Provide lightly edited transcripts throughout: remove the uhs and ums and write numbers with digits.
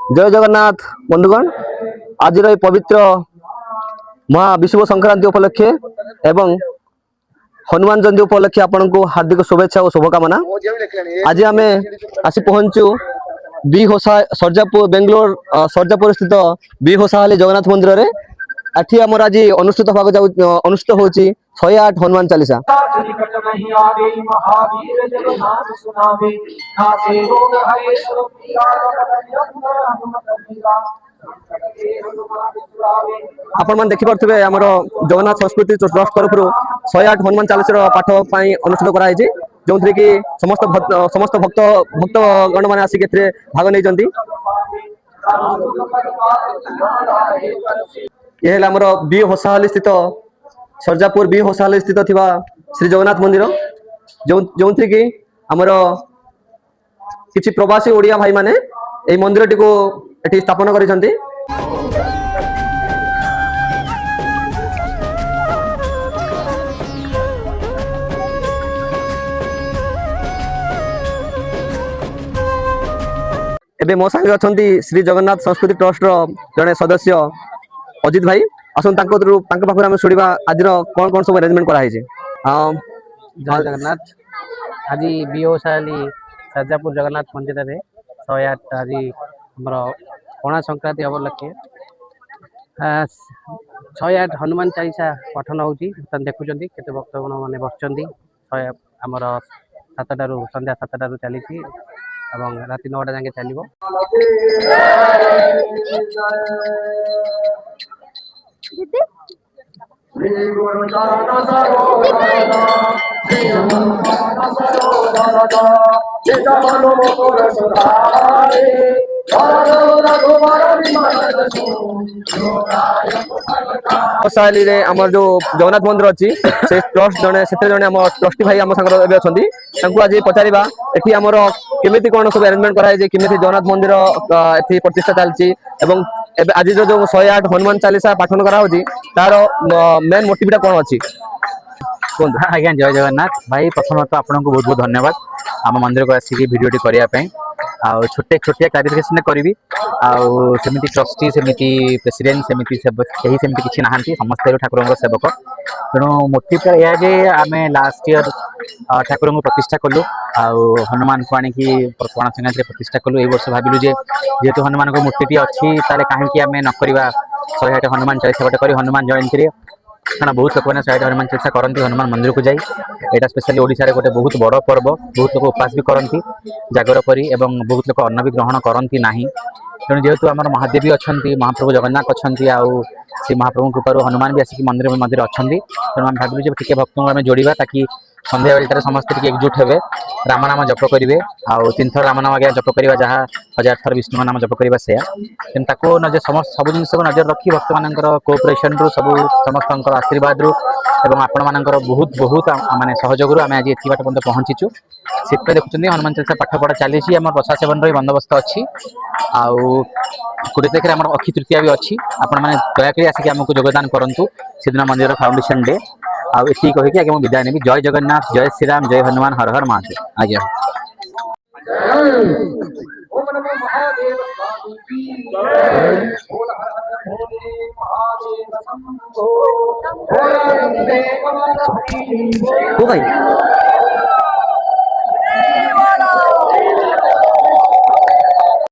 जय जगन्नाथ बंधुगण आज पवित्र महाविषुव संक्रांति उपलक्षे एवं हनुमान जयंती उपलक्षे आपण को हार्दिक शुभेच्छा और शुभकामना। आज आम आसी पहुंचु बी होसा सरजापुर बेंगलोर सरजापुर स्थित बी होसाहाली जगन्नाथ मंदिर में आठी आमर आज अनुष्ठित अनुष्ठित होची 108 हनुमान चालीसा। आपण मन देखि परथिबे हमर जगन्नाथ संस्कृति ट्रस्ट तरफ 108 हनुमान चालीसा पाठ पई अनुष्ठित कराई जे जोंथरे कि समस्त भक्त गण माने आसी केथरे भाग नै जंती। ये हमर बी होसाहाली स्थित सरजापुर बी होसाहाली स्थित थिबा श्री जगन्नाथ मंदिर जोंथरे कि हमर किछि प्रवासी ओडिया भाई माने ए मंदिर टिको एठी स्थापना करिसंती। एबे मो संगे अछंती श्री जगन्नाथ संस्कृति ट्रस्ट जने सदस्य अजित भाई आसन तांको पाखर हम सुनिबा आज कोन कोन सब अरेंजमेंट करा हिजे। जय जगन्नाथ आज बीओसाली सरजापुर जगन्नाथ मंदिर में 108 आज हमर पणा संक्रांति अवलक्षे 108 हनुमान चालीसा पठन होची देखुचंती केते भक्तगण माने बसचंती हमर 7टारू संध्या 7टारू चलीची एवं राति 9टा जाके चलिबो। होसाहाली रे हमर जो जगन्नाथ मंदिर अछि से ट्रस्ट जने सेते जने हमर ट्रस्टी भाई हम संग एबे अछंती तांको आज पचारिबा एठी हमर केमिति कोन सब अरेंजमेंट करा जे केमिति जगन्नाथ मंदिर एठी प्रतिष्ठा चलची एवं आज जो 108 हनुमान चालीसा पाठन करा होची तार मेन मोटिवटा कोन अछि आज्ञा। जय जगन्नाथ भाई प्रथमत आपन को बहुत बहुत धन्यवाद आम मंदिर को आसिक भिडियोटी करने छोटे छोटिया क्लारिफिकेशन करी आमती ट्रस्टी सेमती प्रेसिडेंट सेमती सेमती किसी ना समस्त ठाकुर सेवक तेणु मोटिवटा यह जे आम लास्ट ईयर ठाकुर को प्रतिष्ठा कलु हनुमान को आणिक पणा संक्रांति प्रतिष्ठा कलु ए वर्ष भाविलु जेहेतु हनुमान को मूर्ति अच्छी कहीं आम नक 108 हनुमान चालीसा गोटे कर हनुमान जयंती कारण बहुत लोक मैंने 108 हनुमान चालीसा करती हनुमान मंदिर को जाई एटा स्पेशली ओडिशा रे गोटे बहुत बड़ पर्व बहुत लोग उपास भी करती जागर करी एवं बहुत लोग अन्न भी ग्रहण करती ना तेणु जेहेतु आम महादेवी अच्छा महाप्रभु जगन्नाथ अच्छा से महाप्रभु कृपार हनुमान भी आसिक मंदिर मंदिर अच्छा तेणु आम भाविलु टे भक्त को जोड़ा ताकि संध्या बेलटार समस्त एकजुट हे रामनाम जप करेंगे आउ 3 थर रामनाम आज्ञा जप करवा जहाँ 1000 थर विष्णु नाम जप करवा से नजर समस्त सब जिन नजर रखी भक्त मान कोऑपरेशन रु सब समस्त आशीर्वाद रु एवं आपण मान बहुत बहुत माने सहयोग आम आज एत बाट पर्यटन पहुँचीचु से देखुं हनुमान चालीसा पाठ पढ़ा चली आम प्रसाद सेवन बंदोबस्त अच्छी आउ 20 तारीख में अक्षय तृतीया भी अच्छी आपण मैंने दयाकोरी आसिक आमको योगदान करूँ से दिन मंदिर फाउंडेशन डे आउ एति कहिके आगे विदाय नेबी। जय जगन्नाथ जय श्री राम जय हनुमान हर हर महादेव आज्ञा। हो भाई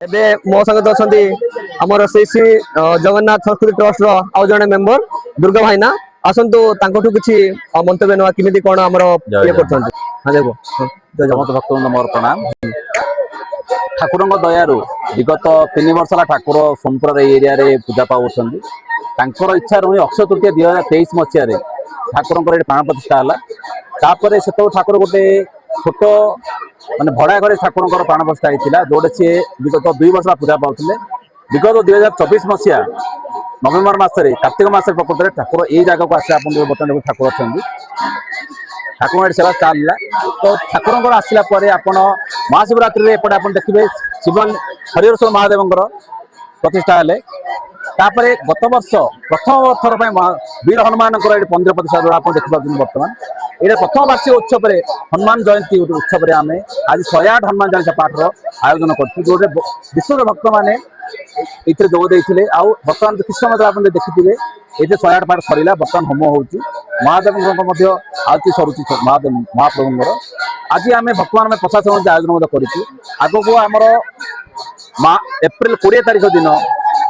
एबे मो संग अछंती हमर श्री जगन्नाथ संस्कृति ट्रस्ट रो आउ जने मेंबर दुर्गा भाईना आसंतु तांकोठु किछि मंतव्य नवा किमिति कोन हमर ये करछंती। हां देखो समस्त भक्त मोर प्रणाम ठाकुर दयारू विगत 3 वर्ष ठाकुर सोनपुर एरिया रे पूजा पाकर इच्छा रही अक्षय तृतीया 2023 मसीह ठाकुर प्राण प्रतिष्ठा है से ठाकुर गोटे छोट माने भड़ा घरे ठाकुर प्राण प्रतिष्ठा होता जोटे सी विगत 2 वर्ष पूजा पाते विगत 2024 मसीहा नवेम्बर मसरे कार्तिक मास प्रकृत ठाकुर ये जगह को आसे बर्तमान ठाकुर अच्छा ठाकुर सेवा चलला तो ठाकुर आसला आप महाशिवरात्रि एपटे आप देखिए शिवन हरिहर महादेव प्रतिष्ठा है गत वर्ष प्रथम थर वीर हनुमान मंदिर प्रतिष्ठा आप देखिए बर्तमान এটা প্রথম বার্ষিক উৎসবে হনুমান জয়ন্তী উৎসবে আমি আজ 108 হনুমান চালিশা পাঠর আয়োজন করছি যে বিশ্বর ভক্ত মানে এতে যোগ দিয়ে বর্তমান কিছু সময় আপনার দেখিবে এই যে 108 পাঠ সরিলা বর্তমান হোম হচ্ছে মহাদেব আরতি সরুচি মহাপ্রভুঙ্কর আজ আমি বর্তমান প্রশাসন আয়োজন করছি আগুক আমার এপ্রিল 20 তারিখ দিন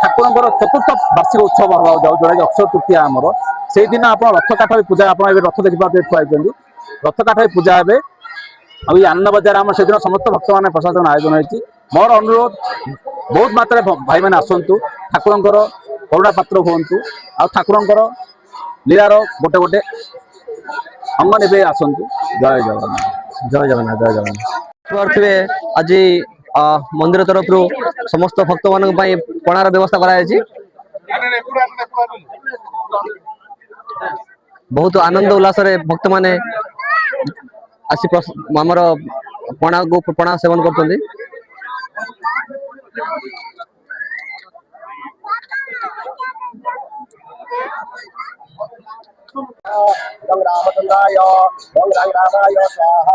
ঠাকুরঙ্কর চতুর্থ বার্ষিক উৎসব হওয়া যাও जोटा अक्षय तृतीया आमर से दिन आप रथ काठ भी पूजा आप रथ देखिए थुआई रथ काठ भी पूजा हे और ये आनंद बजार आम से दिन समस्त भक्त मान प्रशासन आयोजन होती मोर अनुरोध बहुत मात्रा भाई मैंने आसतु ठाकुरंकर करुणा पात्र हूँ आ ठाकुरंकर लीलार गोटे गोटे अंग ने आसतु जय जगन्नाथ जय जगन्नाथ जय जगन्नाथ आज मंदिर तरफ समस्त भक्त मान पणार व्यवस्था कराई बहुत आनंद उल्लास भक्त माने आसी आमर पणा को पणा सेवन करते रामचंद्राय रामाय स्वाहा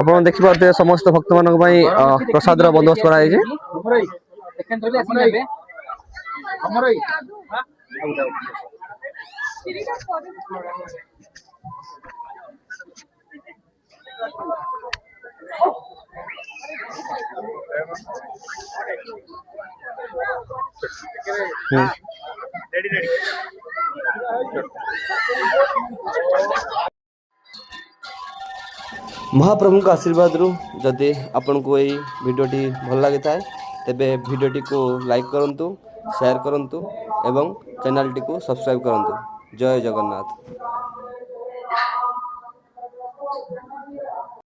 आप देखिए समस्त भक्त मान प्रसाद बंदोबस्त कराई महाप्रभु का आशीर्वाद रु जदि आपन को यही वीडियोटी भल लगी था तेबे वीडियोटी को लाइक करंतु शेयर करंतु एवं चैनल टी को सब्सक्राइब करंतु जय जगन्नाथ।